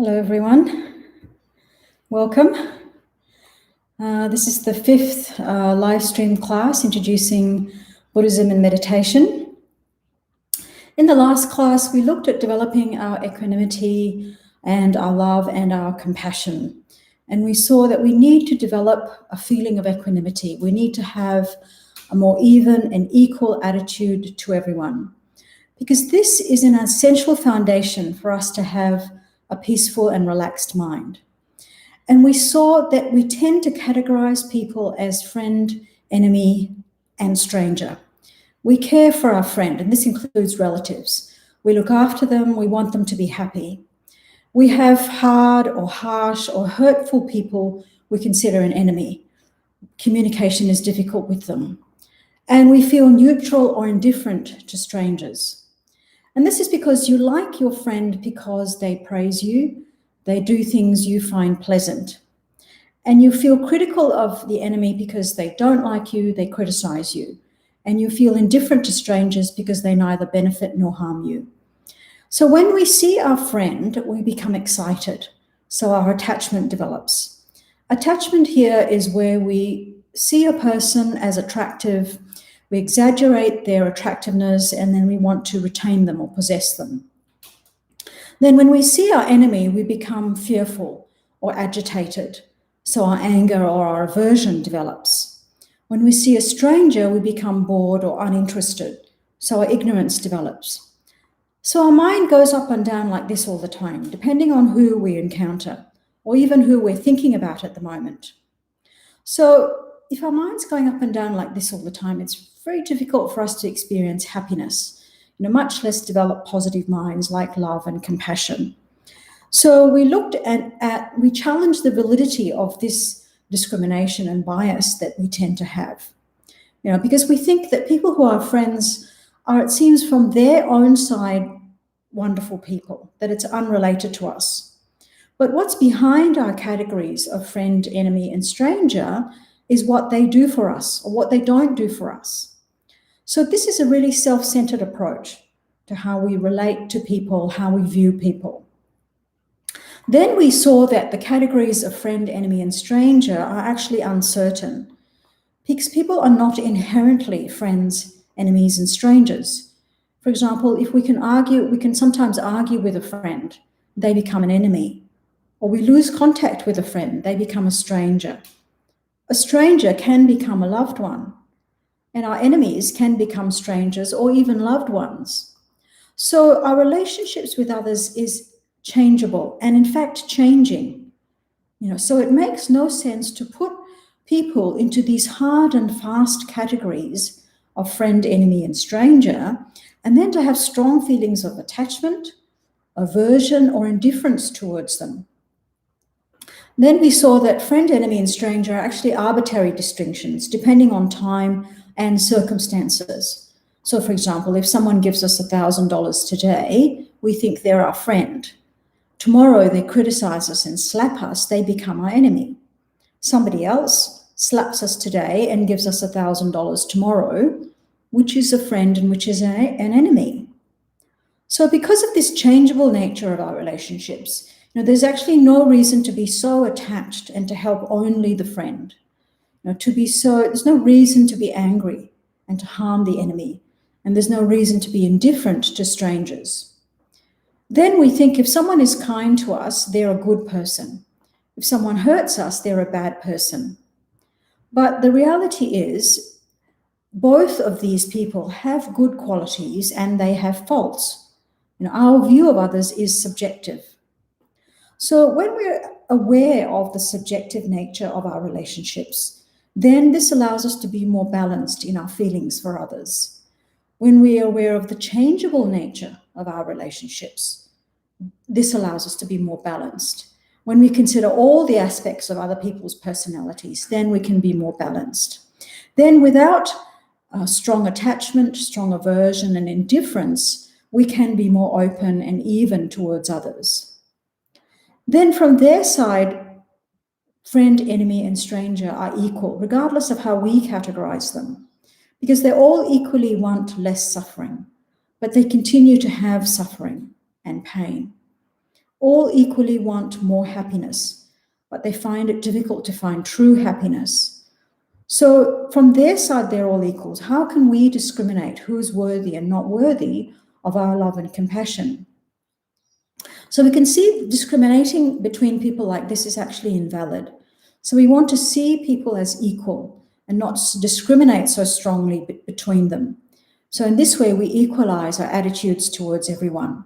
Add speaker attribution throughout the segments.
Speaker 1: Hello, everyone. Welcome. This is the fifth live stream class introducing Buddhism and meditation. In the last class, we looked at developing our equanimity and our love and our compassion. And we saw that we need to develop a feeling of equanimity. We need to have a more even and equal attitude to everyone, because this is an essential foundation for us to have a peaceful and relaxed mind. And we saw that we tend to categorize people as friend, enemy, and stranger. We care for our friend, and this includes relatives. We look after them, we want them to be happy. We have hard or harsh or hurtful people we consider an enemy. Communication is difficult with them. And we feel neutral or indifferent to strangers. And this is because you like your friend because they praise you, they do things you find pleasant. And you feel critical of the enemy because they don't like you, they criticize you. And you feel indifferent to strangers because they neither benefit nor harm you. So when we see our friend, we become excited. So our attachment develops. Attachment here is where we see a person as attractive, we exaggerate their attractiveness, and then we want to retain them or possess them. Then when we see our enemy, we become fearful or agitated. So our anger or our aversion develops. When we see a stranger, we become bored or uninterested. So our ignorance develops. So our mind goes up and down like this all the time, depending on who we encounter or even who we're thinking about at the moment. So if our mind's going up and down like this all the time, it's very difficult for us to experience happiness, much less develop positive minds like love and compassion. So we looked we challenged the validity of this discrimination and bias that we tend to have, because we think that people who are friends are, it seems from their own side, wonderful people, that it's unrelated to us. But what's behind our categories of friend, enemy, and stranger is what they do for us or what they don't do for us. So this is a really self-centered approach to how we relate to people, how we view people. Then we saw that the categories of friend, enemy, and stranger are actually uncertain, because people are not inherently friends, enemies, and strangers. For example, if we can sometimes argue with a friend, they become an enemy. Or we lose contact with a friend, they become a stranger. A stranger can become a loved one, and our enemies can become strangers or even loved ones. So our relationships with others is changeable and in fact changing. So it makes no sense to put people into these hard and fast categories of friend, enemy, and stranger, and then to have strong feelings of attachment, aversion, or indifference towards them. Then we saw that friend, enemy, and stranger are actually arbitrary distinctions depending on time and circumstances. So, for example, if someone gives us $1,000 today, we think they're our friend. Tomorrow they criticize us and slap us, they become our enemy. Somebody else slaps us today and gives us $1,000 tomorrow, which is a friend and which is an enemy. So because of this changeable nature of our relationships, there's actually no reason to be so attached and to help only the friend. There's no reason to be angry and to harm the enemy, and there's no reason to be indifferent to strangers. Then we think if someone is kind to us, they're a good person. If someone hurts us, they're a bad person. But the reality is, both of these people have good qualities and they have faults. Our view of others is subjective. So when we're aware of the subjective nature of our relationships, then this allows us to be more balanced in our feelings for others. When we are aware of the changeable nature of our relationships, this allows us to be more balanced. When we consider all the aspects of other people's personalities, then we can be more balanced. Then without strong attachment, strong aversion, and indifference, we can be more open and even towards others. Then from their side, friend, enemy, and stranger are equal, regardless of how we categorize them, because they all equally want less suffering, but they continue to have suffering and pain. All equally want more happiness, but they find it difficult to find true happiness. So from their side, they're all equals. How can we discriminate who's worthy and not worthy of our love and compassion? So we can see discriminating between people like this is actually invalid. So we want to see people as equal and not discriminate so strongly between them. So in this way, we equalize our attitudes towards everyone.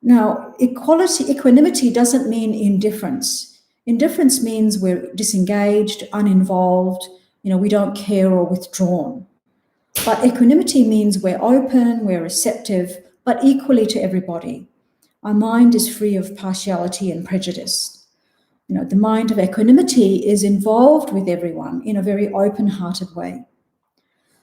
Speaker 1: Now, equanimity doesn't mean indifference. Indifference means we're disengaged, uninvolved, we don't care or withdrawn. But equanimity means we're open, we're receptive, but equally to everybody. Our mind is free of partiality and prejudice. The mind of equanimity is involved with everyone in a very open-hearted way.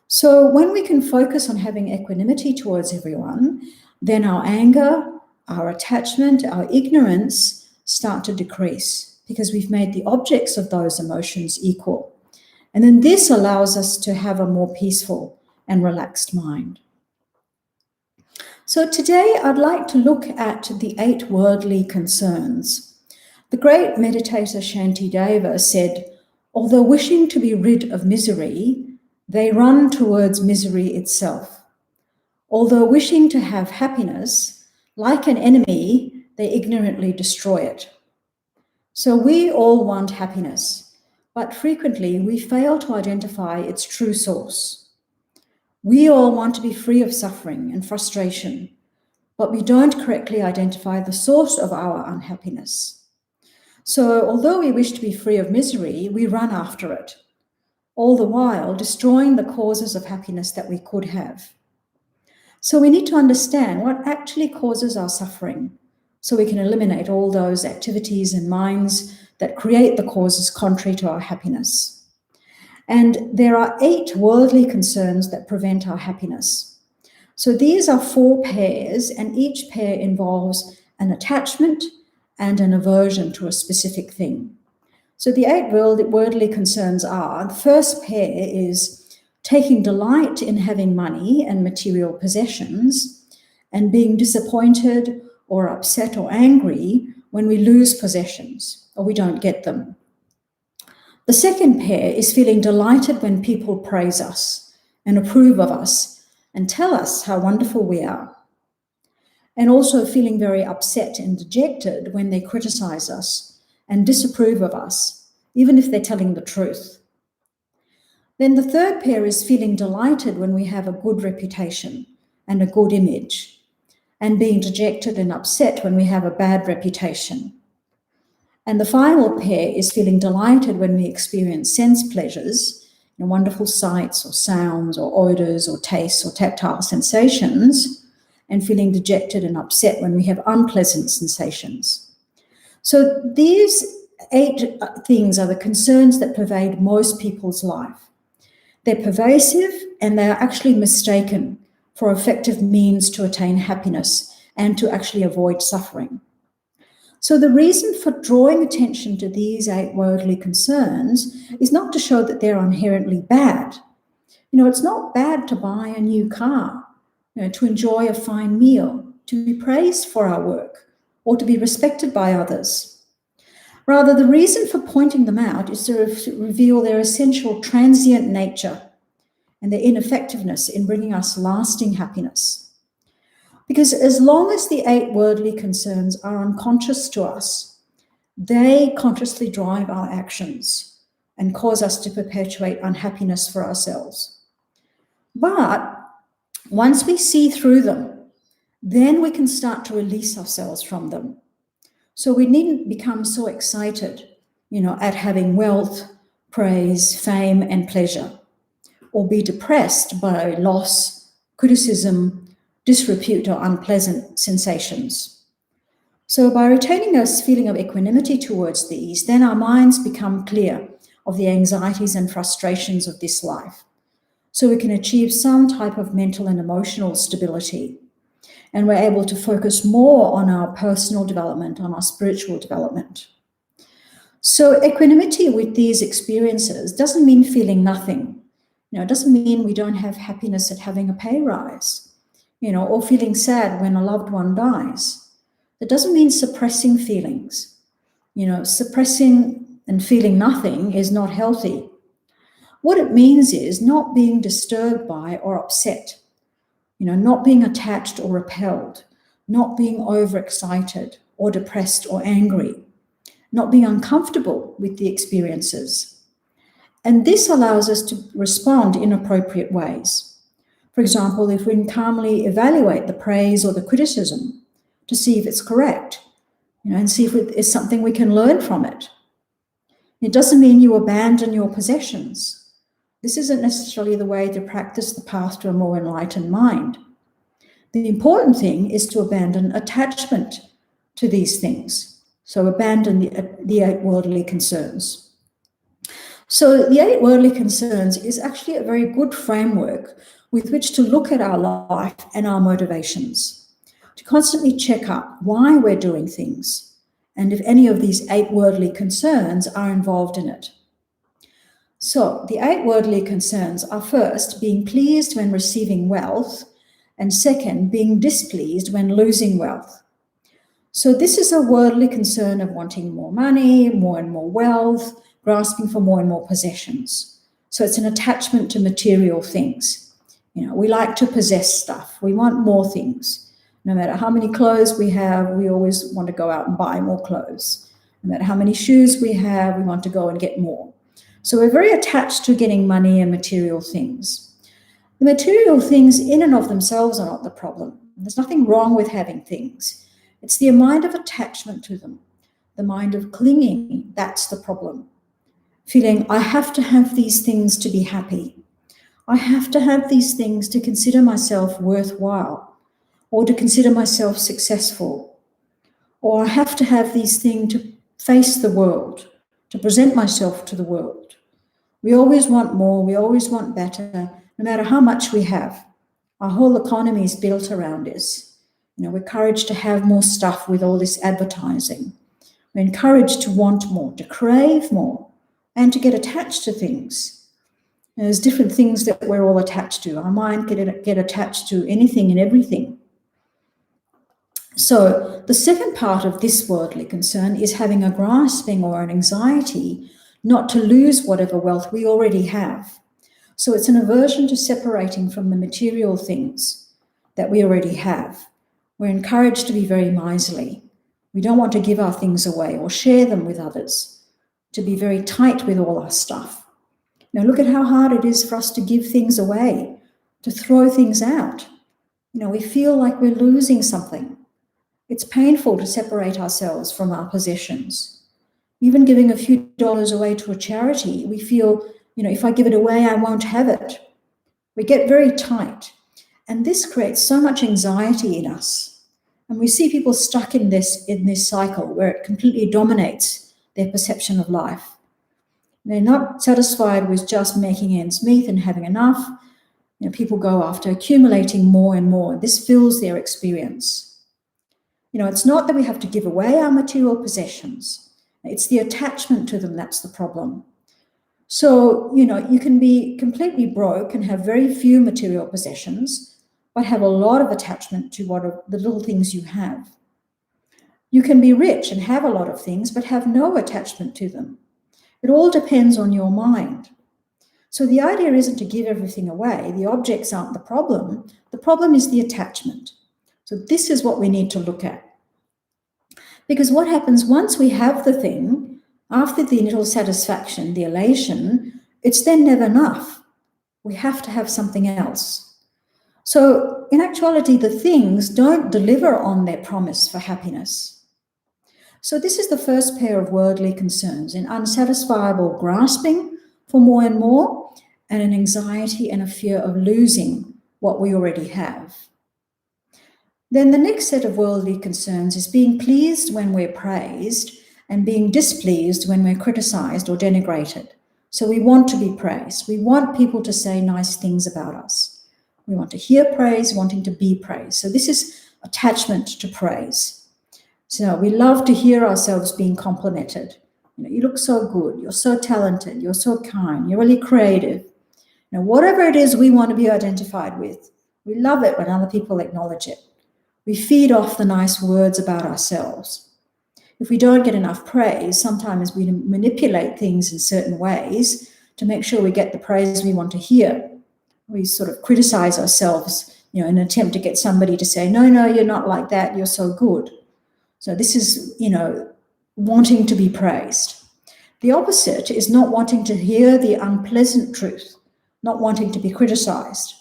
Speaker 1: So when we can focus on having equanimity towards everyone, then our anger, our attachment, our ignorance start to decrease because we've made the objects of those emotions equal. And then this allows us to have a more peaceful and relaxed mind. So today I'd like to look at the 8 worldly concerns. The great meditator Shantideva said, although wishing to be rid of misery, they run towards misery itself. Although wishing to have happiness, like an enemy, they ignorantly destroy it. So we all want happiness, but frequently we fail to identify its true source. We all want to be free of suffering and frustration, but we don't correctly identify the source of our unhappiness. So although we wish to be free of misery, we run after it, all the while destroying the causes of happiness that we could have. So we need to understand what actually causes our suffering so we can eliminate all those activities and minds that create the causes contrary to our happiness. And there are 8 worldly concerns that prevent our happiness. So these are 4 pairs, and each pair involves an attachment and an aversion to a specific thing. So the 8 worldly concerns are, the first pair is taking delight in having money and material possessions, and being disappointed or upset or angry when we lose possessions or we don't get them. The second pair is feeling delighted when people praise us and approve of us and tell us how wonderful we are. And also feeling very upset and dejected when they criticize us and disapprove of us, even if they're telling the truth. Then the third pair is feeling delighted when we have a good reputation and a good image, and being dejected and upset when we have a bad reputation. And the final pair is feeling delighted when we experience sense pleasures, wonderful sights or sounds or odors or tastes or tactile sensations, and feeling dejected and upset when we have unpleasant sensations. So these 8 things are the concerns that pervade most people's life. They're pervasive and they are actually mistaken for effective means to attain happiness and to actually avoid suffering. So the reason for drawing attention to these 8 worldly concerns is not to show that they're inherently bad. It's not bad to buy a new car, to enjoy a fine meal, to be praised for our work, or to be respected by others. Rather, the reason for pointing them out is to reveal their essential transient nature and their ineffectiveness in bringing us lasting happiness. Because as long as the 8 worldly concerns are unconscious to us, they consciously drive our actions and cause us to perpetuate unhappiness for ourselves. But once we see through them, then we can start to release ourselves from them. So we needn't become so excited, at having wealth, praise, fame, and pleasure, or be depressed by loss, criticism, disrepute, or unpleasant sensations. So by retaining a feeling of equanimity towards these, then our minds become clear of the anxieties and frustrations of this life. So we can achieve some type of mental and emotional stability. And we're able to focus more on our personal development, on our spiritual development. So equanimity with these experiences doesn't mean feeling nothing. It doesn't mean we don't have happiness at having a pay rise, or feeling sad when a loved one dies. That doesn't mean suppressing feelings. Suppressing and feeling nothing is not healthy. What it means is not being disturbed by or upset, not being attached or repelled, not being overexcited or depressed or angry, not being uncomfortable with the experiences. And this allows us to respond in appropriate ways. For example, if we can calmly evaluate the praise or the criticism to see if it's correct, and see if it's something we can learn from it. It doesn't mean you abandon your possessions. This isn't necessarily the way to practice the path to a more enlightened mind. The important thing is to abandon attachment to these things. So abandon the 8 worldly concerns. So the 8 worldly concerns is actually a very good framework with which to look at our life and our motivations, to constantly check up why we're doing things, and if any of these 8 worldly concerns are involved in it. So the 8 worldly concerns are, first, being pleased when receiving wealth, and second, being displeased when losing wealth. So this is a worldly concern of wanting more money, more and more wealth, grasping for more and more possessions. So it's an attachment to material things. We like to possess stuff. We want more things. No matter how many clothes we have, we always want to go out and buy more clothes. No matter how many shoes we have, we want to go and get more. So we're very attached to getting money and material things. The material things in and of themselves are not the problem. There's nothing wrong with having things. It's the mind of attachment to them, the mind of clinging, that's the problem. Feeling, I have to have these things to be happy. I have to have these things to consider myself worthwhile, or to consider myself successful, or I have to have these things to face the world, to present myself to the world. We always want more, we always want better, no matter how much we have. Our whole economy is built around this. We're encouraged to have more stuff with all this advertising. We're encouraged to want more, to crave more, and to get attached to things. There's different things that we're all attached to. Our mind can get attached to anything and everything. So the second part of this worldly concern is having a grasping or an anxiety not to lose whatever wealth we already have. So it's an aversion to separating from the material things that we already have. We're encouraged to be very miserly. We don't want to give our things away or share them with others, to be very tight with all our stuff. Now look at how hard it is for us to give things away, to throw things out. We feel like we're losing something. It's painful to separate ourselves from our possessions. Even giving a few dollars away to a charity, we feel, if I give it away, I won't have it. We get very tight. And this creates so much anxiety in us. And we see people stuck in this cycle where it completely dominates their perception of life. They're not satisfied with just making ends meet and having enough. People go after accumulating more and more. This fills their experience. It's not that we have to give away our material possessions. It's the attachment to them that's the problem. So, you can be completely broke and have very few material possessions, but have a lot of attachment to the little things you have. You can be rich and have a lot of things, but have no attachment to them. It all depends on your mind. So the idea isn't to give everything away. The objects aren't the problem. The problem is the attachment. So this is what we need to look at. Because what happens once we have the thing, after the initial satisfaction, the elation, it's then never enough. We have to have something else. So in actuality, the things don't deliver on their promise for happiness. So this is the first pair of worldly concerns, an unsatisfiable grasping for more and more, and an anxiety and a fear of losing what we already have. Then the next set of worldly concerns is being pleased when we're praised and being displeased when we're criticized or denigrated. So we want to be praised. We want people to say nice things about us. We want to hear praise, wanting to be praised. So this is attachment to praise. So we love to hear ourselves being complimented. You look so good, you're so talented, you're so kind, you're really creative. Whatever it is we want to be identified with, we love it when other people acknowledge it. We feed off the nice words about ourselves. If we don't get enough praise, sometimes we manipulate things in certain ways to make sure we get the praise we want to hear. We sort of criticize ourselves, in an attempt to get somebody to say, no, you're not like that, you're so good. So this is, wanting to be praised. The opposite is not wanting to hear the unpleasant truth, not wanting to be criticized.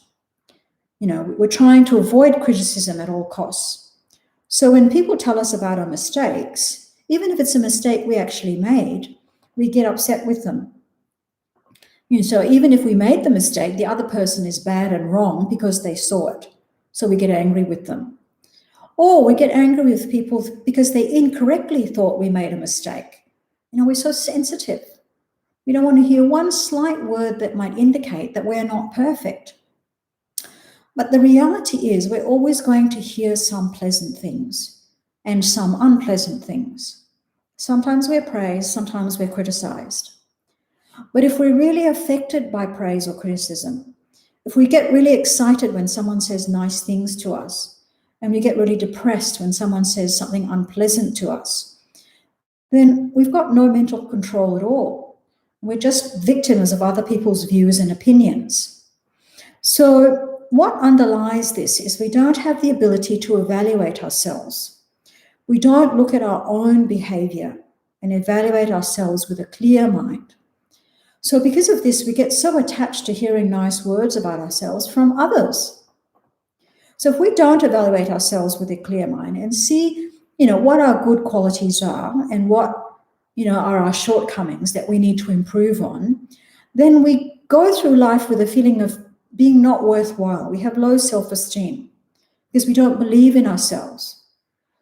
Speaker 1: We're trying to avoid criticism at all costs. So when people tell us about our mistakes, even if it's a mistake we actually made, we get upset with them. So even if we made the mistake, the other person is bad and wrong because they saw it. So we get angry with them. Or we get angry with people because they incorrectly thought we made a mistake. We're so sensitive. We don't want to hear one slight word that might indicate that we're not perfect. But the reality is we're always going to hear some pleasant things and some unpleasant things. Sometimes we're praised, sometimes we're criticized. But if we're really affected by praise or criticism, if we get really excited when someone says nice things to us, and we get really depressed when someone says something unpleasant to us, then we've got no mental control at all. We're just victims of other people's views and opinions. So what underlies this is we don't have the ability to evaluate ourselves. We don't look at our own behavior and evaluate ourselves with a clear mind. So because of this, we get so attached to hearing nice words about ourselves from others. So if we don't evaluate ourselves with a clear mind and see, what our good qualities are and what, are our shortcomings that we need to improve on, then we go through life with a feeling of being not worthwhile. We have low self-esteem because we don't believe in ourselves.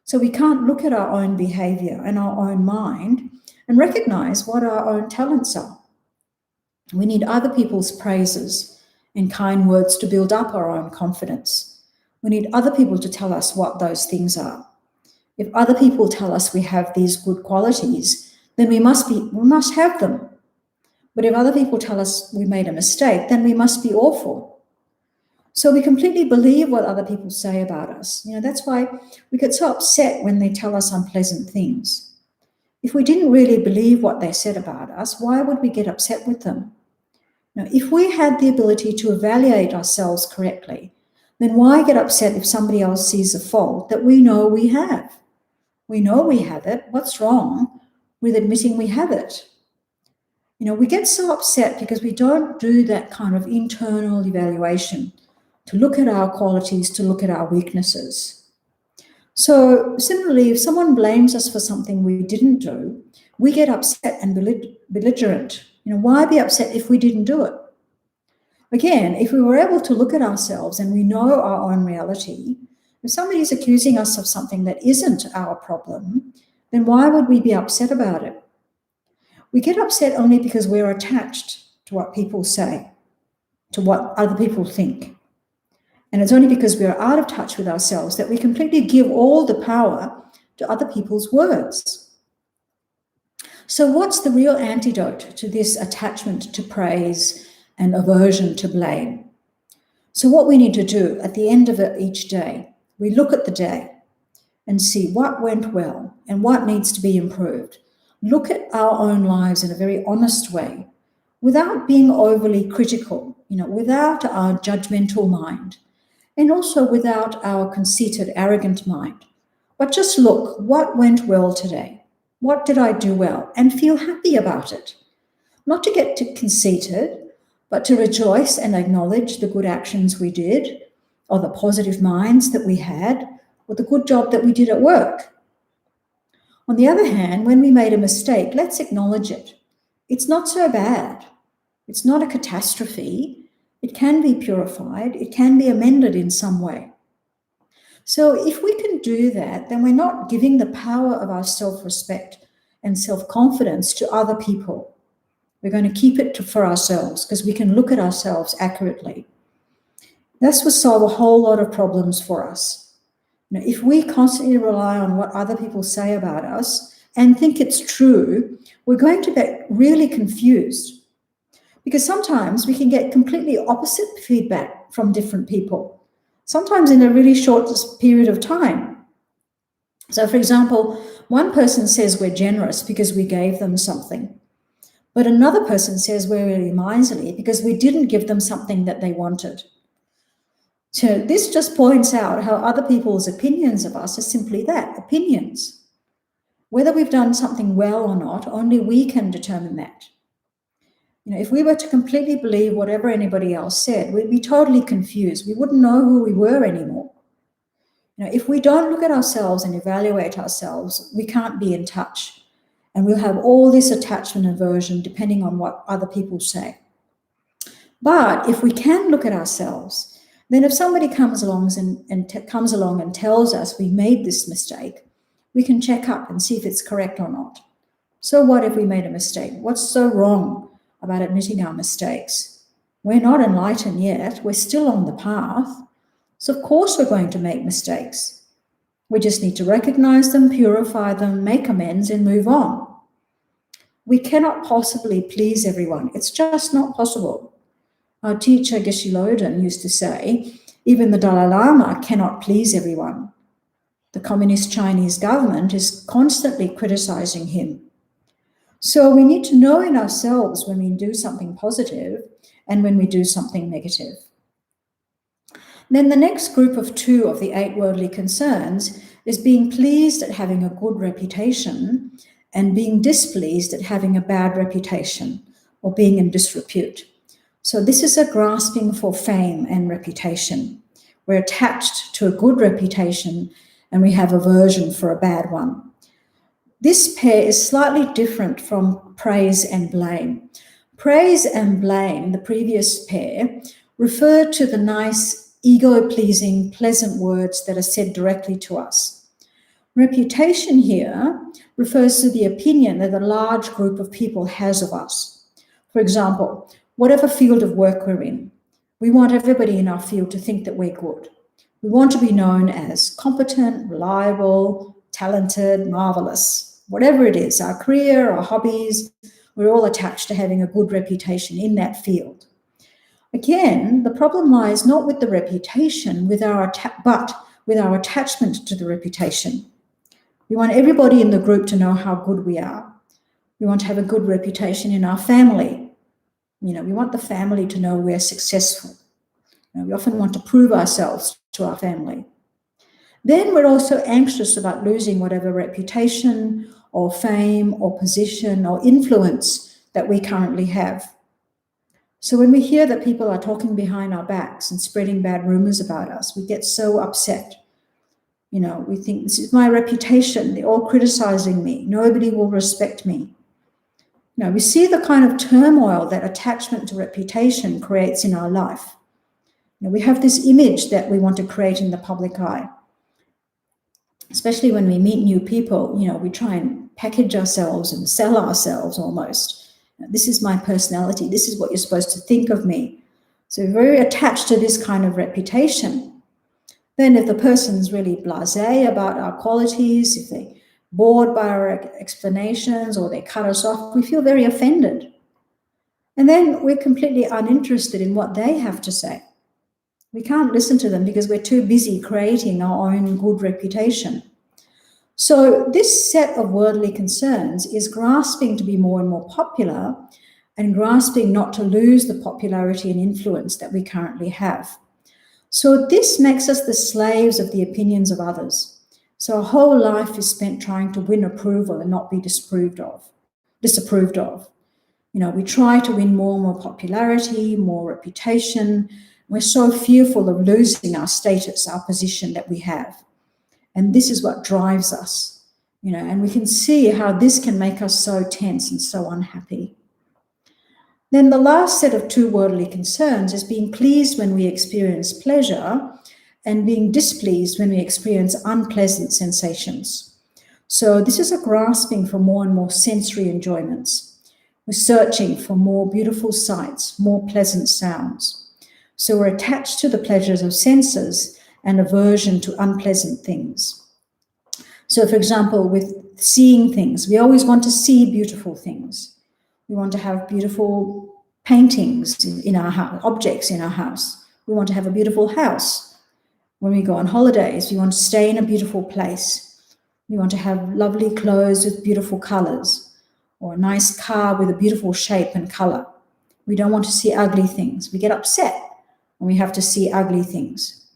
Speaker 1: So we can't look at our own behavior and our own mind and recognize what our own talents are. We need other people's praises and kind words to build up our own confidence. We need other people to tell us what those things are. If other people tell us we have these good qualities, then we must have them. But if other people tell us we made a mistake, then we must be awful. So we completely believe what other people say about us. That's why we get so upset when they tell us unpleasant things. If we didn't really believe what they said about us, why would we get upset with them? If we had the ability to evaluate ourselves correctly, then why get upset if somebody else sees a fault that we know we have? We know we have it. What's wrong with admitting we have it? We get so upset because we don't do that kind of internal evaluation to look at our qualities, to look at our weaknesses. So similarly, if someone blames us for something we didn't do, we get upset and belligerent. Why be upset if we didn't do it? Again, if we were able to look at ourselves and we know our own reality, if somebody's accusing us of something that isn't our problem, then why would we be upset about it? We get upset only because we're attached to what people say, to what other people think. And it's only because we're out of touch with ourselves that we completely give all the power to other people's words. So what's the real antidote to this attachment to praise and aversion to blame? So what we need to do at the end of each day, we look at the day and see what went well and what needs to be improved. Look at our own lives in a very honest way, without being overly critical, without our judgmental mind, and also without our conceited, arrogant mind. But just look, what went well today? What did I do well? And feel happy about it. Not to get too conceited, but to rejoice and acknowledge the good actions we did, or the positive minds that we had, or the good job that we did at work. On the other hand, when we made a mistake, let's acknowledge it. It's not so bad. It's not a catastrophe. It can be purified. It can be amended in some way. So if we can do that, then we're not giving the power of our self-respect and self-confidence to other people. We're going to keep it for ourselves because we can look at ourselves accurately. This will solve a whole lot of problems for us. If we constantly rely on what other people say about us and think it's true, we're going to get really confused, because sometimes we can get completely opposite feedback from different people. sometimes in a really short period of time. So, for example, one person says we're generous because we gave them something, but another person says we're really miserly because we didn't give them something that they wanted. So this just points out how other people's opinions of us are simply that, opinions. Whether we've done something well or not, only we can determine that. If we were to completely believe whatever anybody else said, we'd be totally confused. We wouldn't know who we were anymore. If we don't look at ourselves and evaluate ourselves, we can't be in touch. And we'll have all this attachment and aversion depending on what other people say. But if we can look at ourselves, then if somebody comes along and tells us we made this mistake, we can check up and see if it's correct or not. So what if we made a mistake? What's so wrong about admitting our mistakes? We're not enlightened yet. We're still on the path. So of course we're going to make mistakes. We just need to recognize them, purify them, make amends, and move on. We cannot possibly please everyone. It's just not possible. Our teacher, Geshe Loden, used to say, even the Dalai Lama cannot please everyone. The communist Chinese government is constantly criticizing him. So we need to know in ourselves when we do something positive and when we do something negative. Then the next group of 2 of the 8 worldly concerns is being pleased at having a good reputation and being displeased at having a bad reputation or being in disrepute. So this is a grasping for fame and reputation. We're attached to a good reputation and we have aversion for a bad one. This pair is slightly different from praise and blame. Praise and blame, the previous pair, refer to the nice, ego-pleasing, pleasant words that are said directly to us. Reputation here refers to the opinion that a large group of people has of us. For example, whatever field of work we're in, we want everybody in our field to think that we're good. We want to be known as competent, reliable, talented, marvelous. Whatever it is, our career, our hobbies, we're all attached to having a good reputation in that field. Again, the problem lies not with the reputation, but with our attachment to the reputation. We want everybody in the group to know how good we are. We want to have a good reputation in our family. We want the family to know we're successful. We often want to prove ourselves to our family. Then we're also anxious about losing whatever reputation or fame or position or influence that we currently have. So when we hear that people are talking behind our backs and spreading bad rumors about us, we get so upset. We think, this is my reputation. They're all criticizing me. Nobody will respect me. We see the kind of turmoil that attachment to reputation creates in our life. We have this image that we want to create in the public eye. Especially when we meet new people, we try and package ourselves and sell ourselves almost. This is my personality. This is what you're supposed to think of me. So we're very attached to this kind of reputation. Then if the person's really blasé about our qualities, if they're bored by our explanations or they cut us off, we feel very offended. And then we're completely uninterested in what they have to say. We can't listen to them because we're too busy creating our own good reputation. So this set of worldly concerns is grasping to be more and more popular and grasping not to lose the popularity and influence that we currently have. So this makes us the slaves of the opinions of others. So our whole life is spent trying to win approval and not be disapproved of. We try to win more and more popularity, more reputation. We're so fearful of losing our status, our position that we have. And this is what drives us, and we can see how this can make us so tense and so unhappy. Then the last set of 2 worldly concerns is being pleased when we experience pleasure and being displeased when we experience unpleasant sensations. So this is a grasping for more and more sensory enjoyments. We're searching for more beautiful sights, more pleasant sounds. So we're attached to the pleasures of senses and aversion to unpleasant things. So for example, with seeing things, we always want to see beautiful things. We want to have beautiful paintings in our house, objects in our house. We want to have a beautiful house. When we go on holidays, we want to stay in a beautiful place. We want to have lovely clothes with beautiful colors, or a nice car with a beautiful shape and color. We don't want to see ugly things. We get upset when we have to see ugly things.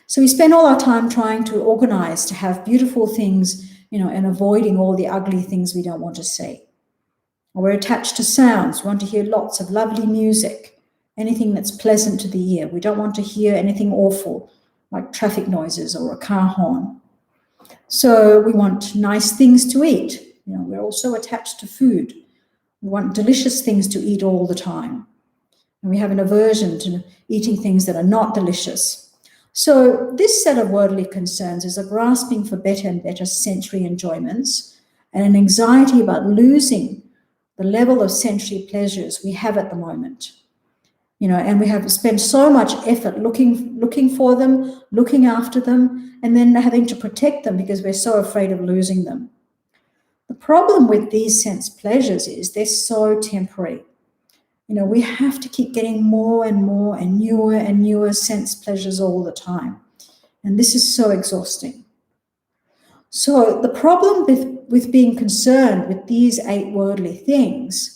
Speaker 1: So we spend all our time trying to organize to have beautiful things, and avoiding all the ugly things we don't want to see. Or we're attached to sounds. We want to hear lots of lovely music, anything that's pleasant to the ear. We don't want to hear anything awful, like traffic noises or a car horn. So we want nice things to eat. We're also attached to food. We want delicious things to eat all the time. And we have an aversion to eating things that are not delicious. So this set of worldly concerns is a grasping for better and better sensory enjoyments and an anxiety about losing the level of sensory pleasures we have at the moment. And we have spent so much effort looking for them, looking after them, and then having to protect them because we're so afraid of losing them. The problem with these sense pleasures is they're so temporary. We have to keep getting more and more and newer sense pleasures all the time. And this is so exhausting. So the problem with being concerned with these 8 worldly things,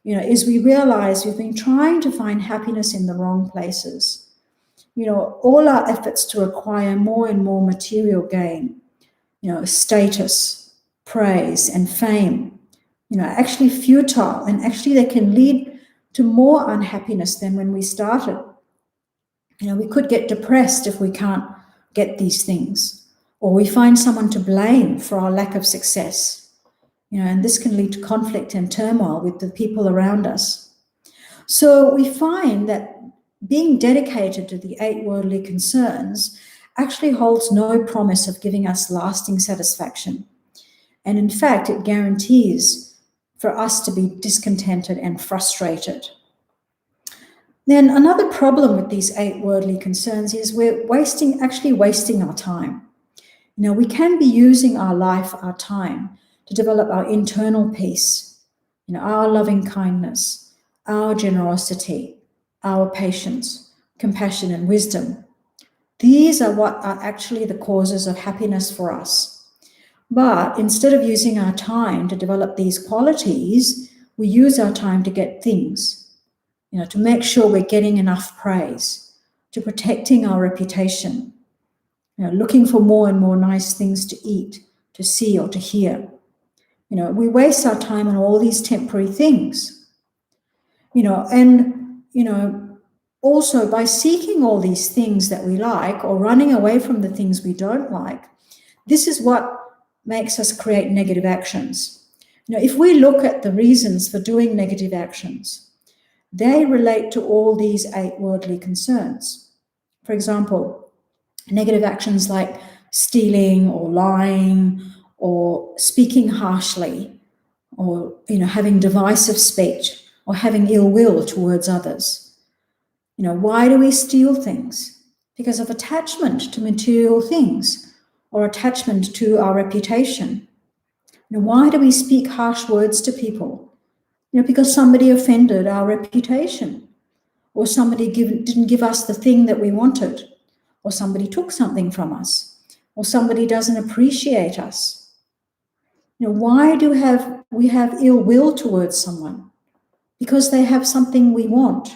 Speaker 1: is we realize we've been trying to find happiness in the wrong places. All our efforts to acquire more and more material gain, status, praise, and fame, actually futile, and actually they can lead to more unhappiness than when we started. We could get depressed if we can't get these things, or we find someone to blame for our lack of success. And this can lead to conflict and turmoil with the people around us. So we find that being dedicated to the 8 worldly concerns actually holds no promise of giving us lasting satisfaction. And in fact, it guarantees for us to be discontented and frustrated. Then another problem with these 8 worldly concerns is we're wasting our time. We can be using our life, our time, to develop our internal peace, our loving kindness, our generosity, our patience, compassion, and wisdom. These are what are actually the causes of happiness for us. But instead of using our time to develop these qualities, we use our time to get things, to make sure we're getting enough praise, to protecting our reputation, looking for more and more nice things to eat, to see, or to hear. We waste our time on all these temporary things, also by seeking all these things that we like or running away from the things we don't like. This is what makes us create negative actions. If we look at the reasons for doing negative actions, they relate to all these 8 worldly concerns. For example, negative actions like stealing or lying or speaking harshly, or having divisive speech, or having ill will towards others. Why do we steal things? Because of attachment to material things, or attachment to our reputation. Why do we speak harsh words to people? Because somebody offended our reputation, or somebody didn't give us the thing that we wanted, or somebody took something from us, or somebody doesn't appreciate us. Why do we have ill will towards someone? Because they have something we want,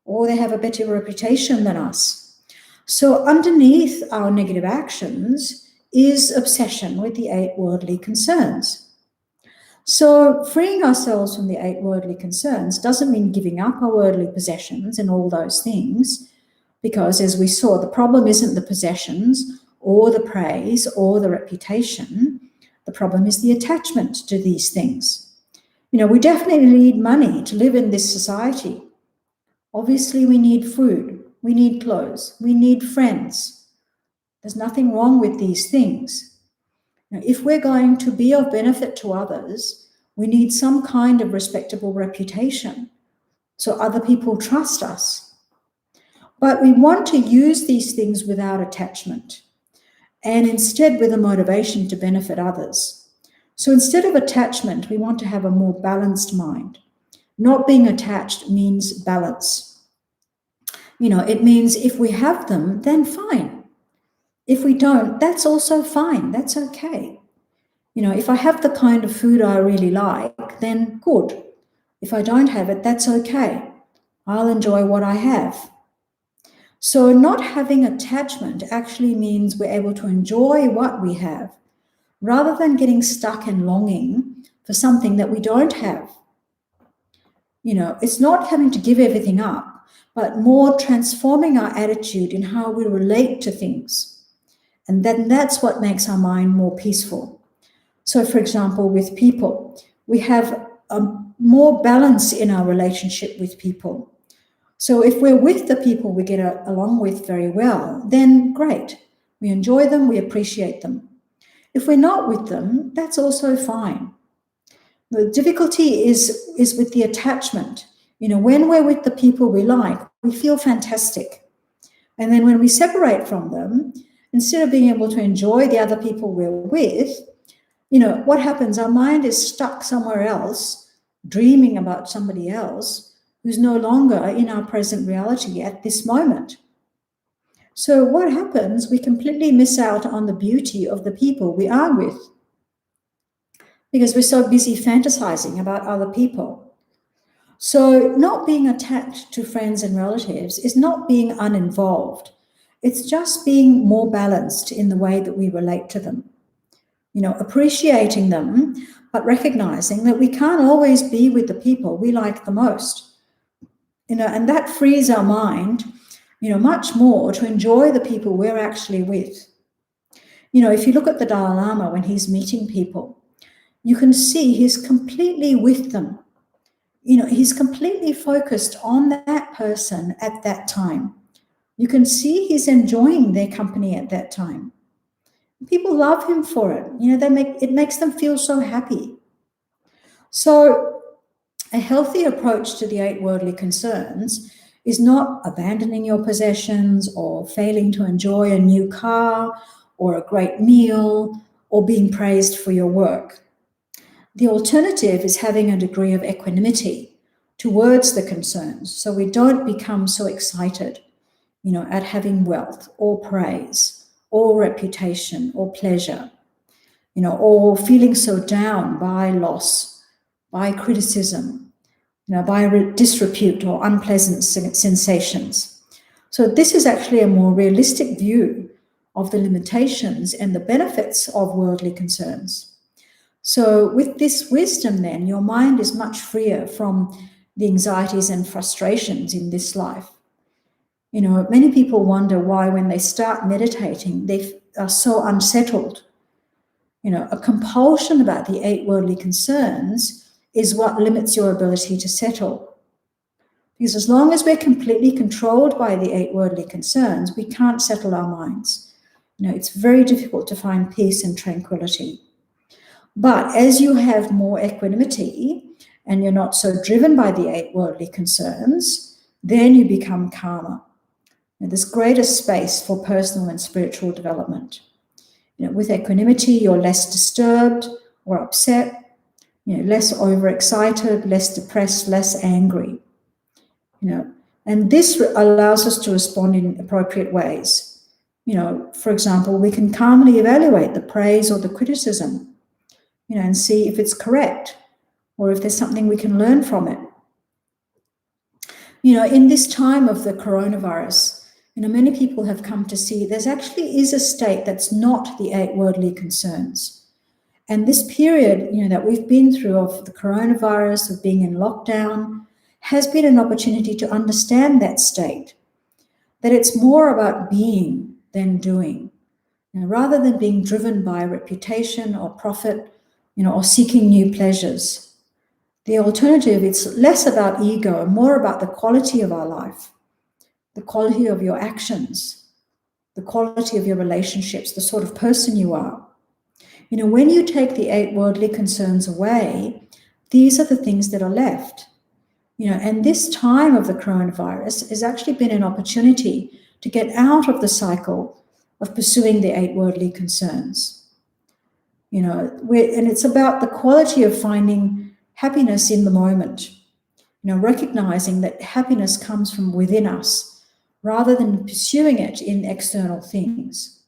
Speaker 1: or they have a better reputation than us. So underneath our negative actions is obsession with the 8 worldly concerns. So freeing ourselves from the 8 worldly concerns doesn't mean giving up our worldly possessions and all those things, because as we saw, the problem isn't the possessions or the praise or the reputation. The problem is the attachment to these things. We definitely need money to live in this society. Obviously, we need food, we need clothes, we need friends. There's nothing wrong with these things. Now, if we're going to be of benefit to others, we need some kind of respectable reputation so other people trust us. But we want to use these things without attachment, and instead with a motivation to benefit others. So instead of attachment, we want to have a more balanced mind. Not being attached means balance. It means if we have them, then fine. If we don't, that's also fine. That's okay. If I have the kind of food I really like, then good. If I don't have it, that's okay. I'll enjoy what I have. So not having attachment actually means we're able to enjoy what we have rather than getting stuck and longing for something that we don't have. It's not having to give everything up, but more transforming our attitude in how we relate to things. And then that's what makes our mind more peaceful. So, for example, with people, we have more balance in our relationship with people. So if we're with the people we get along with very well, then great. We enjoy them, we appreciate them. If we're not with them, that's also fine. The difficulty is with the attachment. When we're with the people we like, we feel fantastic. And then when we separate from them, instead of being able to enjoy the other people we're with, what happens? Our mind is stuck somewhere else, dreaming about somebody else who's no longer in our present reality at this moment. So what happens? We completely miss out on the beauty of the people we are with because we're so busy fantasizing about other people. So not being attached to friends and relatives is not being uninvolved. It's just being more balanced in the way that we relate to them. Appreciating them, but recognizing that we can't always be with the people we like the most. And that frees our mind, much more to enjoy the people we're actually with. If you look at the Dalai Lama when he's meeting people, you can see he's completely with them. He's completely focused on that person at that time. You can see he's enjoying their company at that time. People love him for it. It makes them feel so happy. So a healthy approach to the 8 worldly concerns is not abandoning your possessions or failing to enjoy a new car or a great meal or being praised for your work. The alternative is having a degree of equanimity towards the concerns so we don't become so excited, at having wealth or praise or reputation or pleasure, or feeling so down by loss, by criticism, by disrepute or unpleasant sensations. So this is actually a more realistic view of the limitations and the benefits of worldly concerns. So with this wisdom then, your mind is much freer from the anxieties and frustrations in this life. Many people wonder why when they start meditating, they are so unsettled. A compulsion about the 8 worldly concerns is what limits your ability to settle. Because as long as we're completely controlled by the 8 worldly concerns, we can't settle our minds. It's very difficult to find peace and tranquility. But as you have more equanimity and you're not so driven by the 8 worldly concerns, then you become calmer. There's greater space for personal and spiritual development. With equanimity, you're less disturbed or upset, less overexcited, less depressed, less angry. And this allows us to respond in appropriate ways. For example, we can calmly evaluate the praise or the criticism, and see if it's correct or if there's something we can learn from it. In this time of the coronavirus, many people have come to see there's actually is a state that's not the 8 worldly concerns. And this period, that we've been through of the coronavirus, of being in lockdown, has been an opportunity to understand that state, that it's more about being than doing. Rather than being driven by reputation or profit, or seeking new pleasures. The alternative, it's less about ego and more about the quality of our life, the quality of your actions, the quality of your relationships, the sort of person you are. When you take the 8 worldly concerns away, these are the things that are left. And this time of the coronavirus has actually been an opportunity to get out of the cycle of pursuing the 8 worldly concerns. And it's about the quality of finding happiness in the moment, recognizing that happiness comes from within us rather than pursuing it in external things.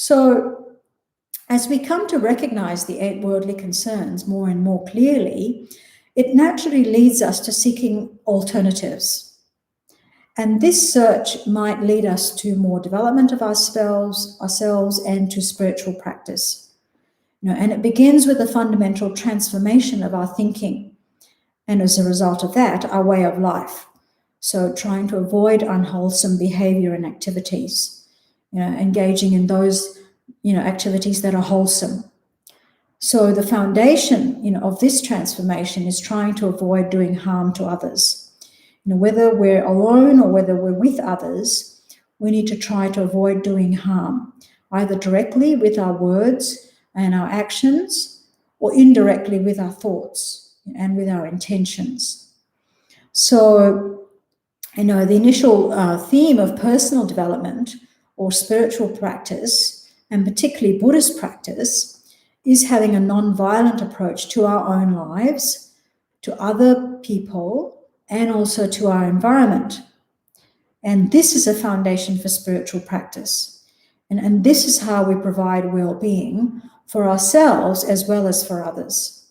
Speaker 1: So as we come to recognize the 8 worldly concerns more and more clearly, it naturally leads us to seeking alternatives. And this search might lead us to more development of ourselves and to spiritual practice. And it begins with the fundamental transformation of our thinking. And as a result of that, our way of life. So trying to avoid unwholesome behavior and activities, engaging in those, activities that are wholesome. So the foundation, of this transformation is trying to avoid doing harm to others. Whether we're alone or whether we're with others, we need to try to avoid doing harm, either directly with our words and our actions, or indirectly with our thoughts and with our intentions. So, the initial theme of personal development or spiritual practice, and particularly Buddhist practice, is having a non-violent approach to our own lives, to other people, and also to our environment. And this is a foundation for spiritual practice. And this is how we provide well-being for ourselves as well as for others.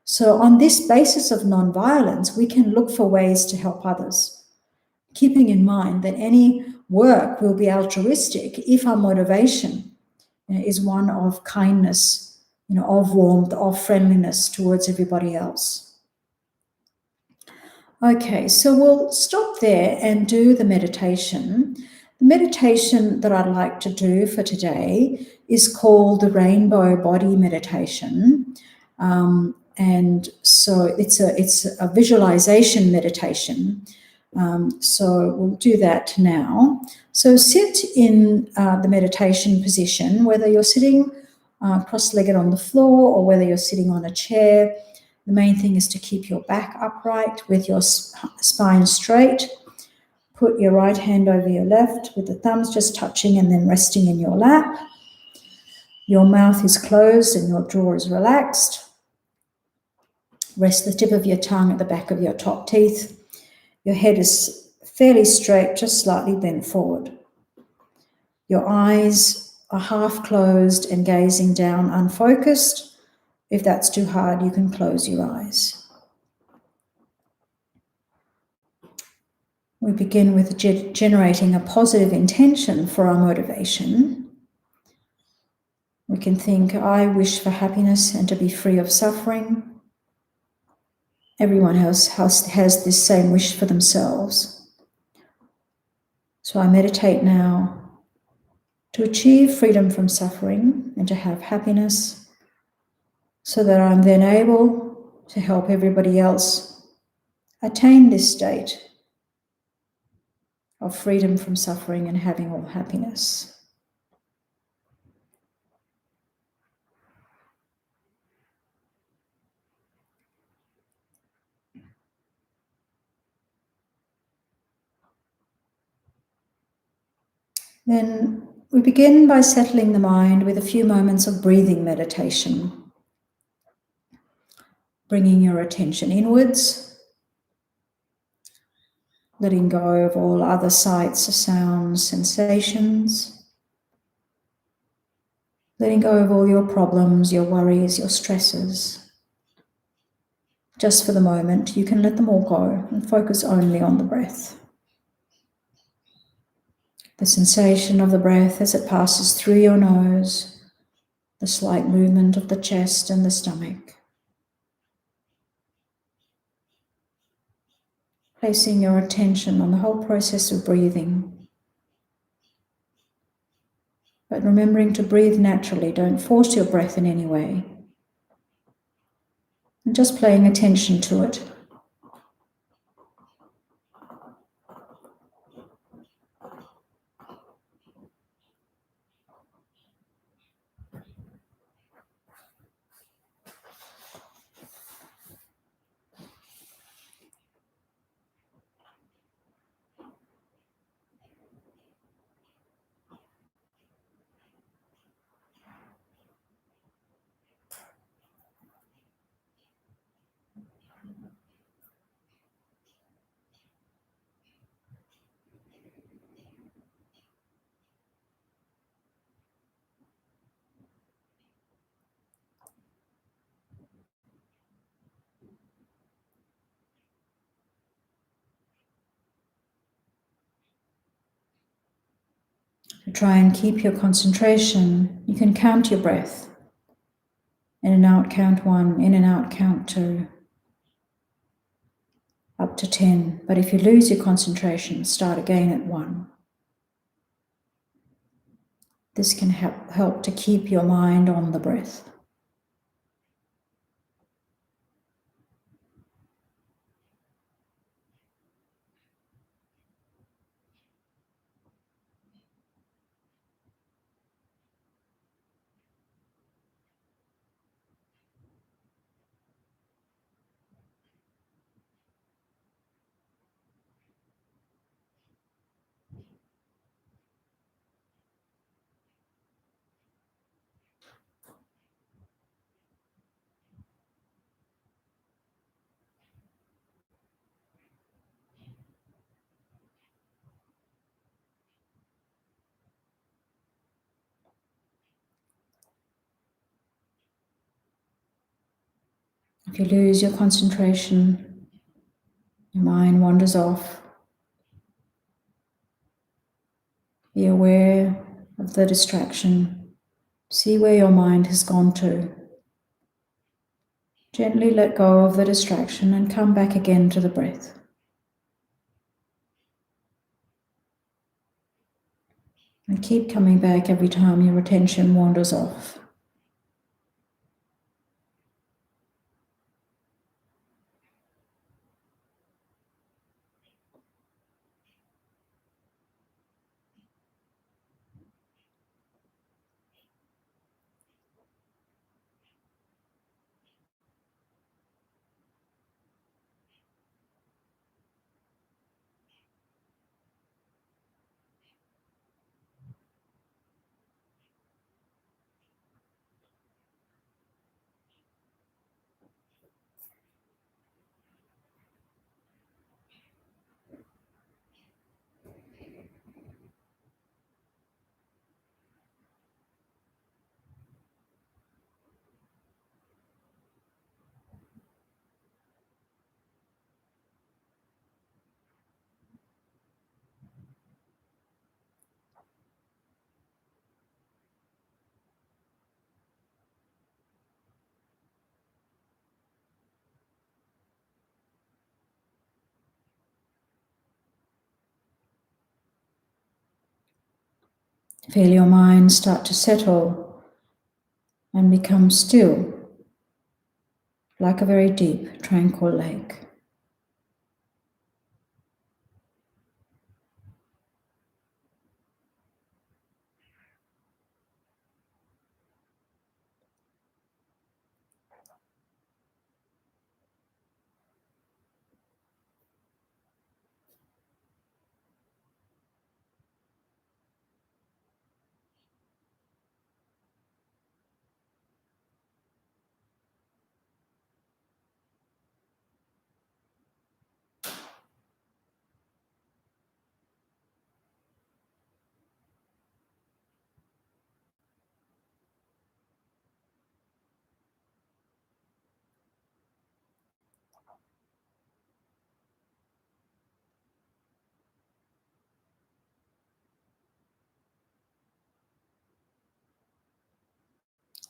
Speaker 1: So on this basis of non-violence, we can look for ways to help others, keeping in mind that any work will be altruistic if our motivation is one of kindness, of warmth, of friendliness towards everybody else. Okay, so we'll stop there and do the meditation. The meditation that I'd like to do for today is called the Rainbow Body Meditation. And so it's a visualization meditation. So we'll do that now. So sit in the meditation position, whether you're sitting cross-legged on the floor or whether you're sitting on a chair. The main thing is to keep your back upright with your spine straight. Put your right hand over your left with the thumbs just touching and then resting in your lap. Your mouth is closed and your jaw is relaxed. Rest the tip of your tongue at the back of your top teeth. Your head is fairly straight, just slightly bent forward. Your eyes are half closed and gazing down unfocused. If that's too hard, you can close your eyes. We begin with generating a positive intention for our motivation. We can think, I wish for happiness and to be free of suffering. Everyone else has this same wish for themselves. So I meditate now to achieve freedom from suffering and to have happiness, so that I'm then able to help everybody else attain this state of freedom from suffering and having all happiness. Then we begin by settling the mind with a few moments of breathing meditation. Bringing your attention inwards, letting go of all other sights, sounds, sensations, letting go of all your problems, your worries, your stresses. Just for the moment, you can let them all go and focus only on the breath. The sensation of the breath as it passes through your nose, the slight movement of the chest and the stomach. Placing your attention on the whole process of breathing. But remembering to breathe naturally, don't force your breath in any way. And just paying attention to it. To try and keep your concentration, you can count your breath. In and out, count 1, in and out, count 2, up to 10. But if you lose your concentration, start again at 1. This can help to keep your mind on the breath. If you lose your concentration, your mind wanders off. Be aware of the distraction. See where your mind has gone to. Gently let go of the distraction and come back again to the breath. And keep coming back every time your attention wanders off. Feel your mind start to settle and become still, like a very deep, tranquil lake.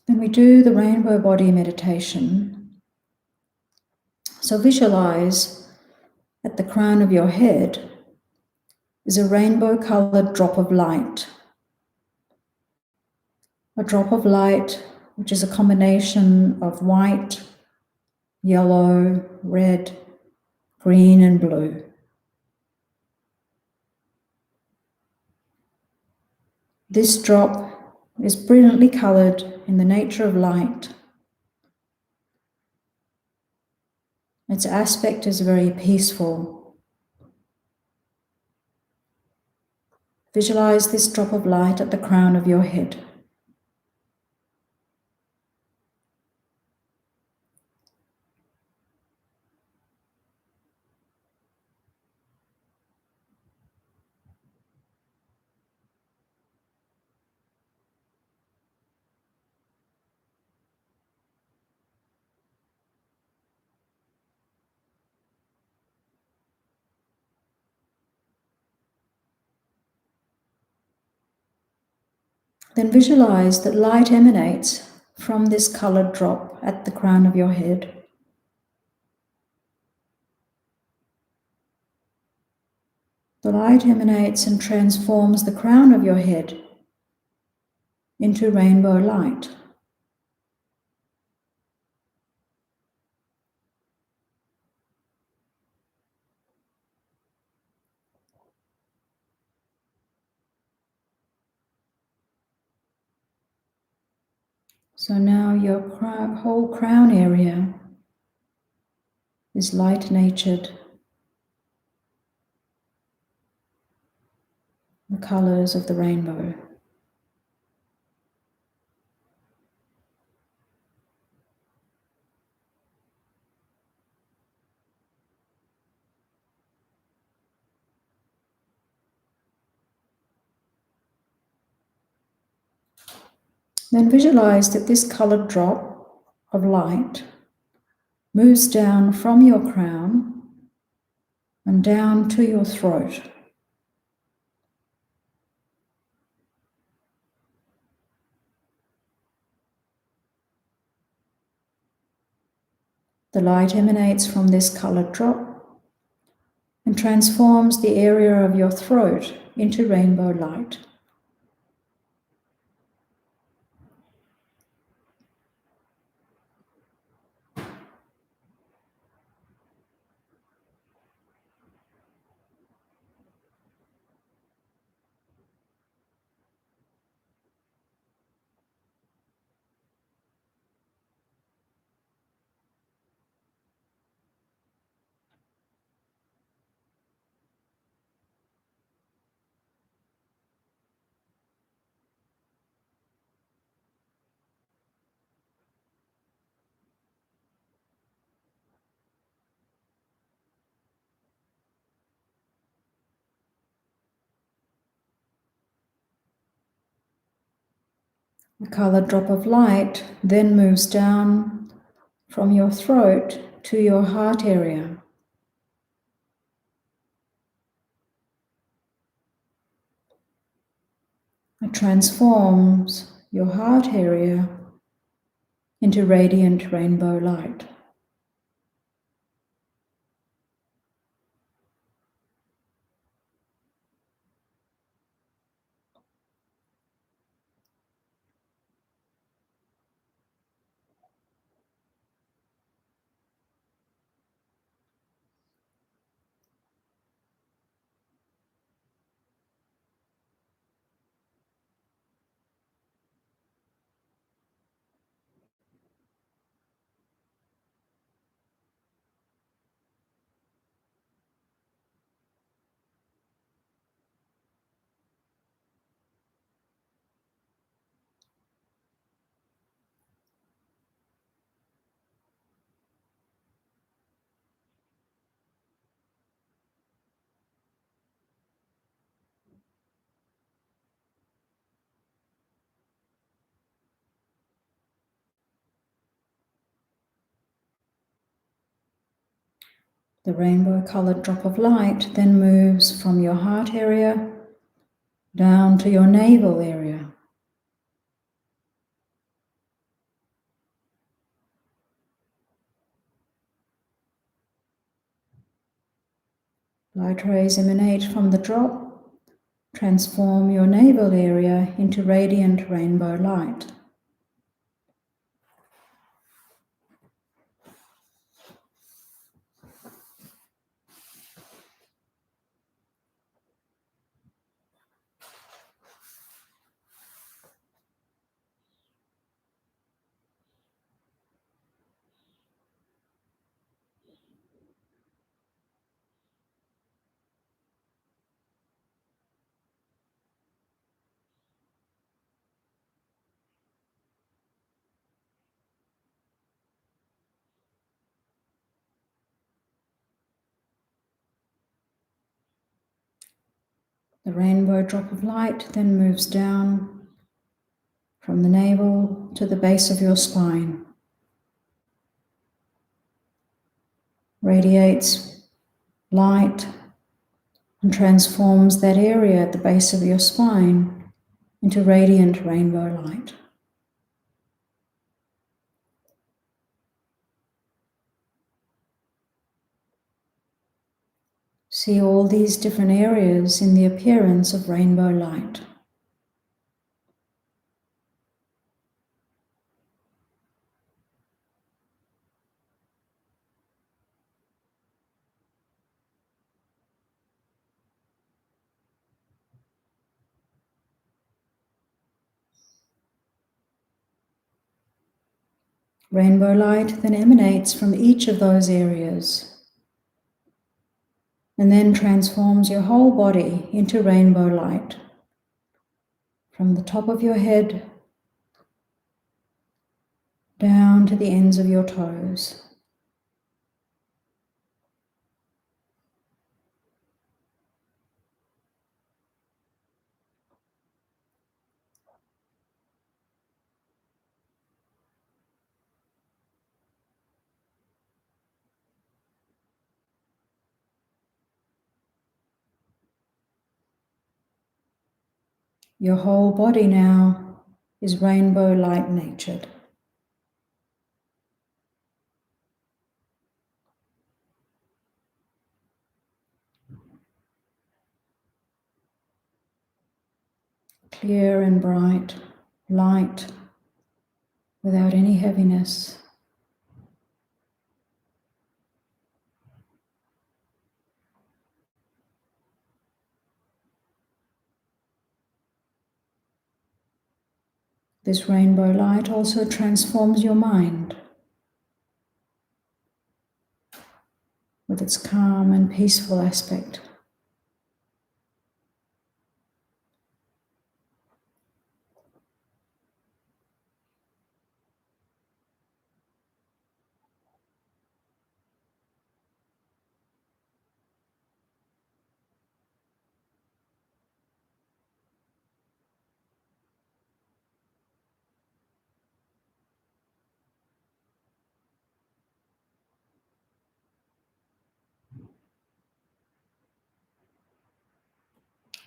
Speaker 1: Then we do the rainbow body meditation. So visualize at the crown of your head is a rainbow-colored drop of light. A drop of light which is a combination of white, yellow, red, green, and blue. This drop is brilliantly colored in the nature of light. Its aspect is very peaceful. Visualize this drop of light at the crown of your head. Then visualize that light emanates from this colored drop at the crown of your head. The light emanates and transforms the crown of your head into rainbow light. So now your whole crown area is light-natured, the colors of the rainbow. Then visualize that this colored drop of light moves down from your crown and down to your throat. The light emanates from this colored drop and transforms the area of your throat into rainbow light. The colored drop of light then moves down from your throat to your heart area. It transforms your heart area into radiant rainbow light. The rainbow-colored drop of light then moves from your heart area down to your navel area. Light rays emanate from the drop, transform your navel area into radiant rainbow light. The rainbow drop of light then moves down from the navel to the base of your spine, radiates light and transforms that area at the base of your spine into radiant rainbow light. See all these different areas in the appearance of rainbow light. Rainbow light then emanates from each of those areas and then transforms your whole body into rainbow light, from the top of your head down to the ends of your toes. Your whole body now is rainbow light natured. Clear and bright, light, without any heaviness. This rainbow light also transforms your mind with its calm and peaceful aspect.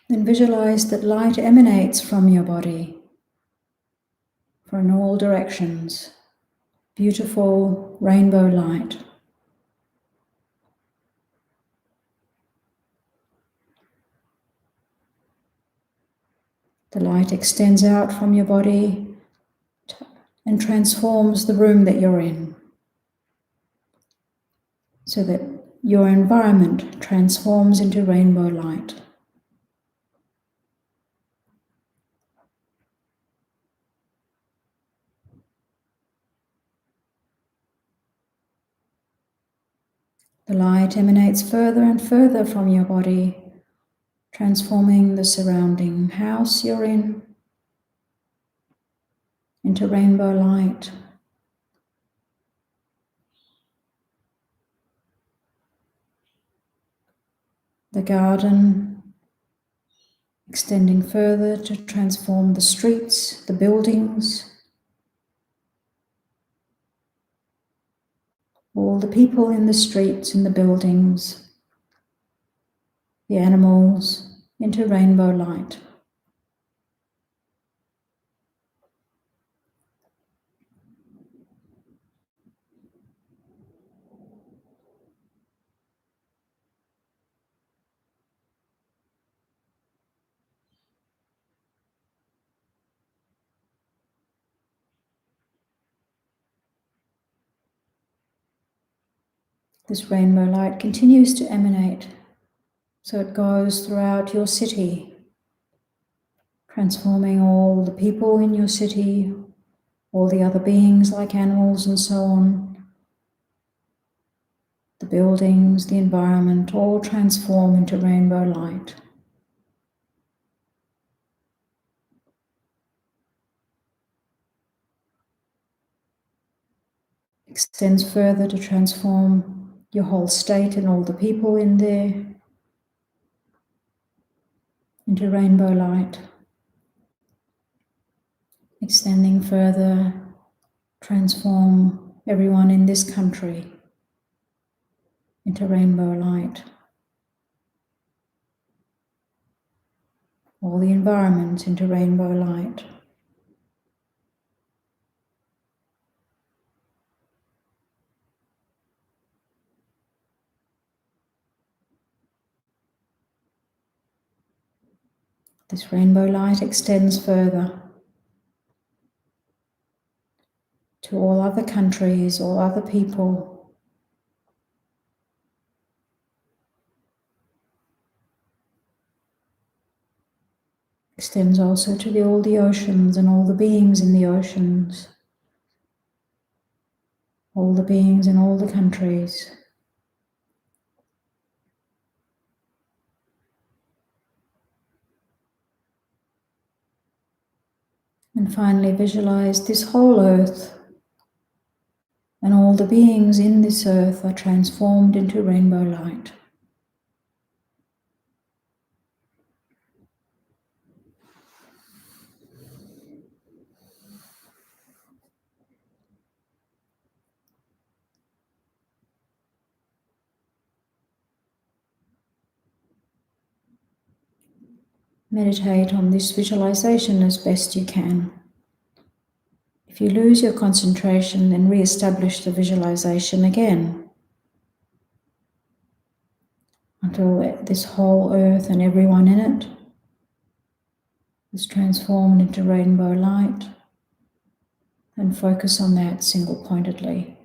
Speaker 1: Then visualize that light emanates from your body from all directions. Beautiful rainbow light. The light extends out from your body and transforms the room that you're in, so that your environment transforms into rainbow light. The light emanates further and further from your body, transforming the surrounding house you're in into rainbow light. The garden extending further to transform the streets, the buildings, all the people in the streets and the buildings, the animals, into rainbow light. This rainbow light continues to emanate, so it goes throughout your city, transforming all the people in your city, all the other beings like animals and so on. The buildings, the environment, all transform into rainbow light. Extends further to transform your whole state and all the people in there into rainbow light. Extending further, transform everyone in this country into rainbow light. all the environment into rainbow light. This rainbow light extends further to all other countries, all other people. Extends also to all the oceans and all the beings in the oceans, all the beings in all the countries. And finally visualize this whole earth, and all the beings in this earth are transformed into rainbow light. Meditate on this visualization as best you can. If you lose your concentration, then re-establish the visualization again until this whole earth and everyone in it is transformed into rainbow light, and focus on that single-pointedly.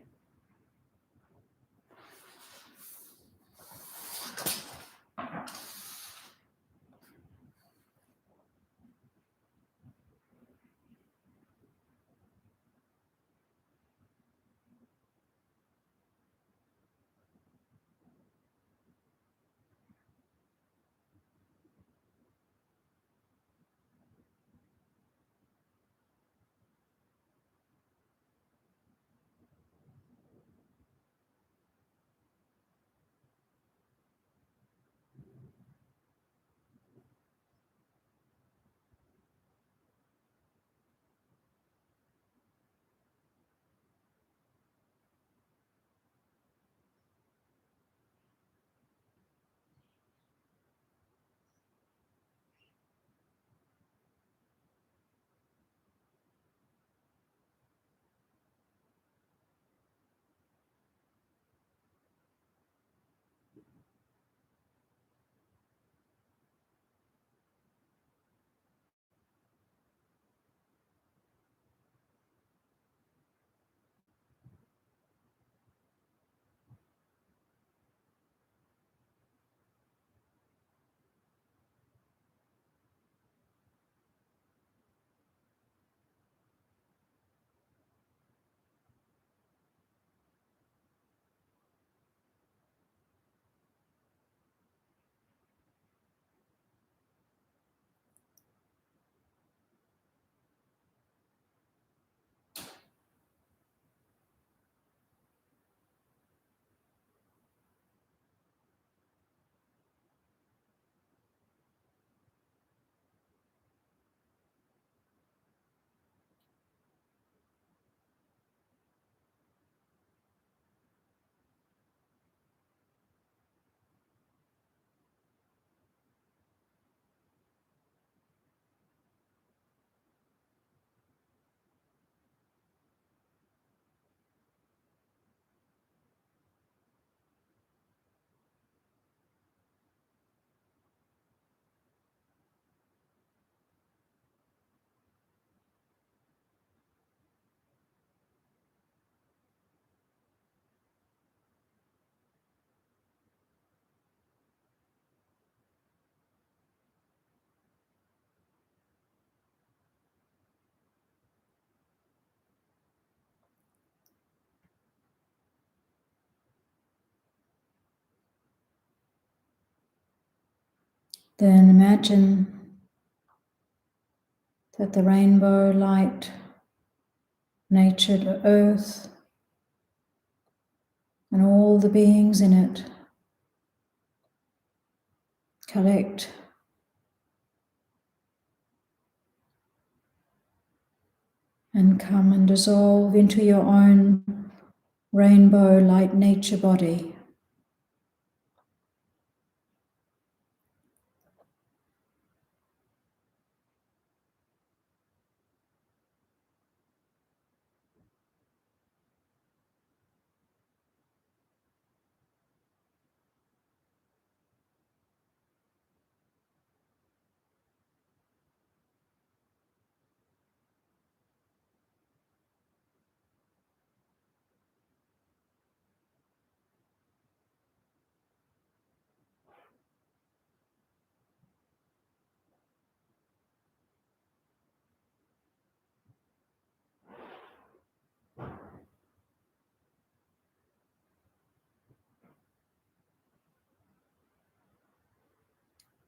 Speaker 1: Then imagine that the rainbow light, natured earth, and all the beings in it collect and come and dissolve into your own rainbow light nature body.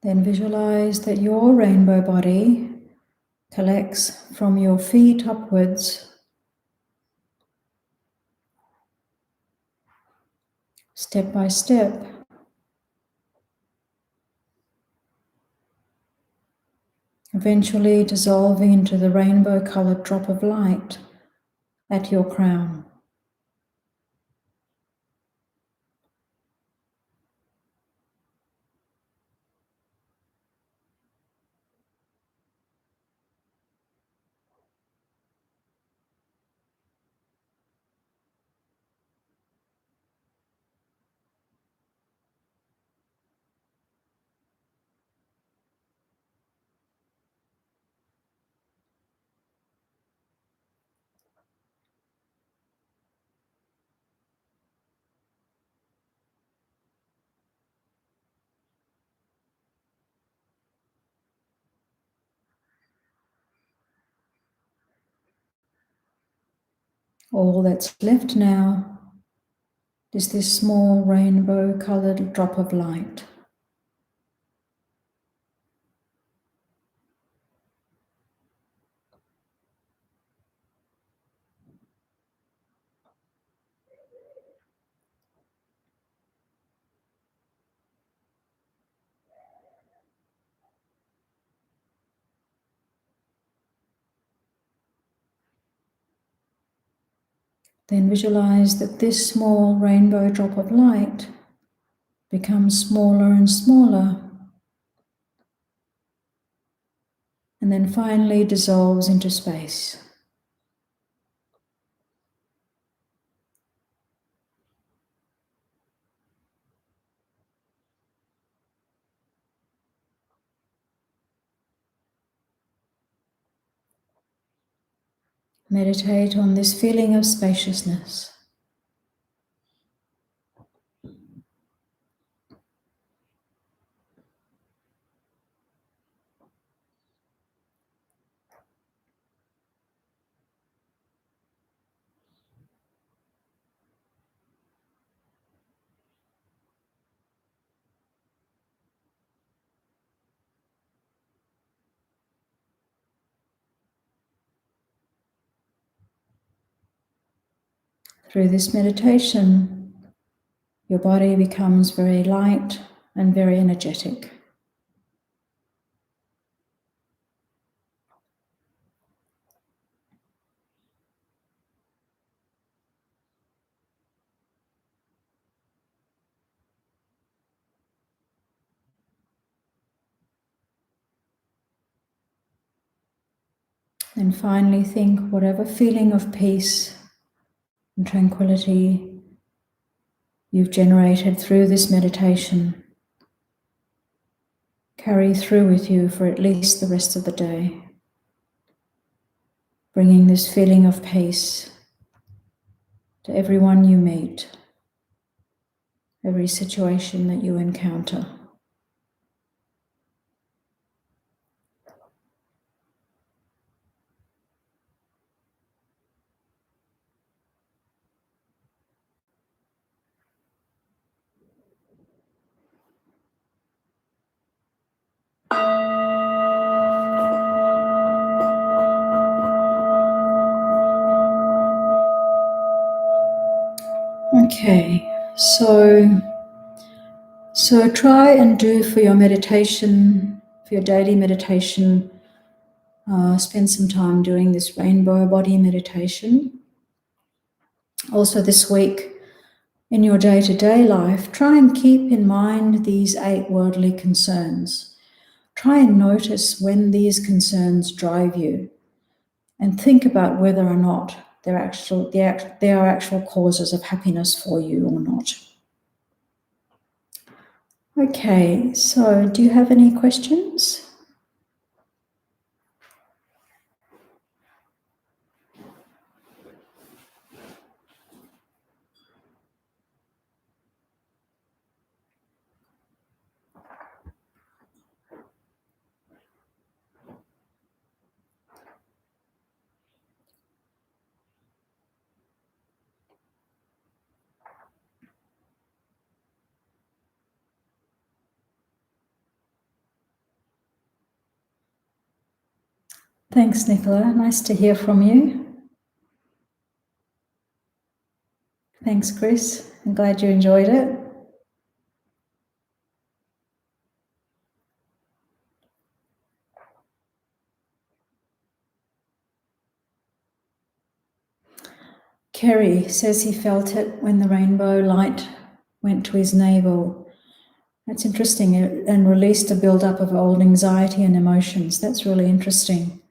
Speaker 1: Then visualize that your rainbow body collects from your feet upwards, step by step, eventually dissolving into the rainbow-colored drop of light at your crown. All that's left now is this small rainbow-colored drop of light. Then visualize that this small rainbow drop of light becomes smaller and smaller, and then finally dissolves into space. Meditate on this feeling of spaciousness. Through this meditation, your body becomes very light and very energetic. And finally, think whatever feeling of peace and tranquility you've generated through this meditation, carry through with you for at least the rest of the day, bringing this feeling of peace to everyone you meet, every situation that you encounter. Okay, so try and do for your meditation, for your daily meditation, spend some time doing this rainbow body meditation. Also this week, in your day-to-day life, try and keep in mind these 8 worldly concerns. Try and notice when these concerns drive you, and think about whether or not they are actual causes of happiness for you or not. Okay, so do you have any questions? Thanks, Nicola. Nice to hear from you. Thanks, Chris. I'm glad you enjoyed it. Kerry says he felt it when the rainbow light went to his navel. That's interesting, and released a build-up of old anxiety and emotions. That's really interesting.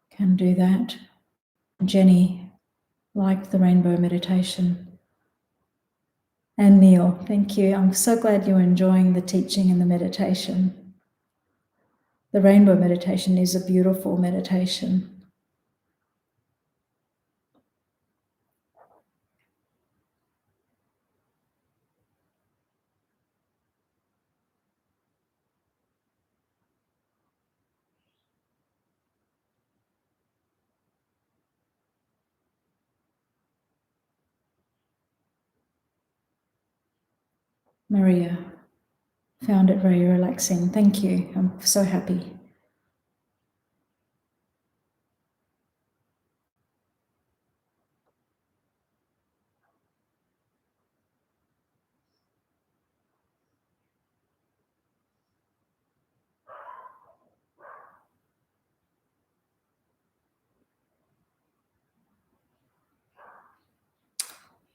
Speaker 1: Can do that. Jenny liked the rainbow meditation. And Neil, thank you. I'm so glad you're enjoying the teaching and the meditation. The rainbow meditation is a beautiful meditation. Maria found it very relaxing. Thank you. I'm so happy.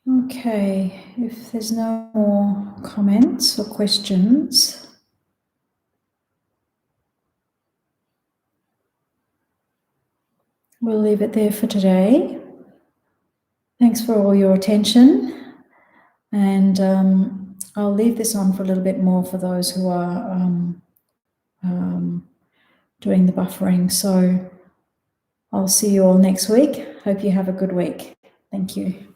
Speaker 1: Okay, if there's no more comments or questions, we'll leave it there for today. Thanks for all your attention, and I'll leave this on for a little bit more for those who are doing the buffering. So I'll see you all next week. Hope you have a good week. Thank you.